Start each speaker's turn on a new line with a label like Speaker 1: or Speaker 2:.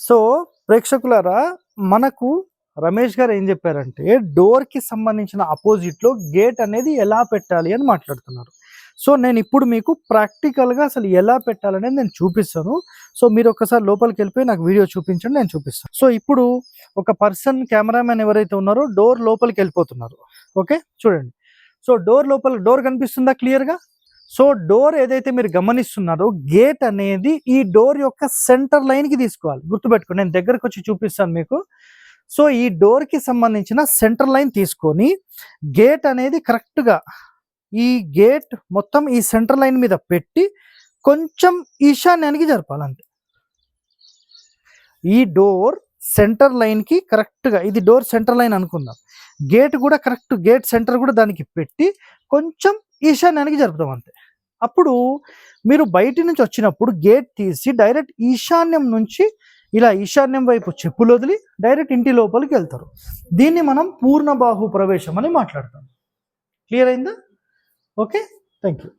Speaker 1: So ప్రేక్షకులారా, మనకు రమేష్ గారు ఏం చెప్పారంటే డోర్కి సంబంధించిన అపోజిట్లో గేట్ అనేది ఎలా పెట్టాలి అని మాట్లాడుతున్నారు. సో నేను ఇప్పుడు మీకు ప్రాక్టికల్గా అసలు ఎలా పెట్టాలనేది నేను చూపిస్తాను. సో మీరు ఒకసారి లోపలికి వెళ్ళిపోయి నాకు వీడియో చూపించండి, నేను చూపిస్తాను. సో ఇప్పుడు ఒక పర్సన్, కెమెరామెన్ ఎవరైతే ఉన్నారో డోర్ లోపలికి వెళ్ళిపోతున్నారు. ఓకే, చూడండి. సో డోర్ కనిపిస్తుందా క్లియర్గా? సో డోర్ ఏదైతే మీరు గమనిస్తున్నారో గేట్ అనేది ఈ డోర్ యొక్క సెంటర్ లైన్కి తీసుకోవాలి. గుర్తుపెట్టుకోండి, నేను దగ్గరకు వచ్చి చూపిస్తాను మీకు. సో ఈ డోర్కి సంబంధించిన సెంటర్ లైన్ తీసుకొని గేట్ అనేది కరెక్ట్గా ఈ గేట్ మొత్తం ఈ సెంటర్ లైన్ మీద పెట్టి కొంచెం ఈశాన్యానికి జరపాలంతే. ఈ డోర్ సెంటర్ లైన్కి కరెక్ట్గా, ఇది డోర్ సెంటర్ లైన్ అనుకుందాం, గేట్ కూడా కరెక్ట్, గేట్ సెంటర్ కూడా దానికి పెట్టి కొంచెం ఈశాన్యానికి జరుపుతాం అంతే. అప్పుడు మీరు బయటి నుంచి వచ్చినప్పుడు గేట్ తీసి డైరెక్ట్ ఈశాన్యం నుంచి ఇలా ఈశాన్యం వైపు చెప్పులు వదిలి డైరెక్ట్ ఇంటి లోపలికి వెళ్తారు. దీన్ని మనం పూర్ణ బాహు ప్రవేశం అని మాట్లాడతాం. క్లియర్ అయిందా? Okay, thank you.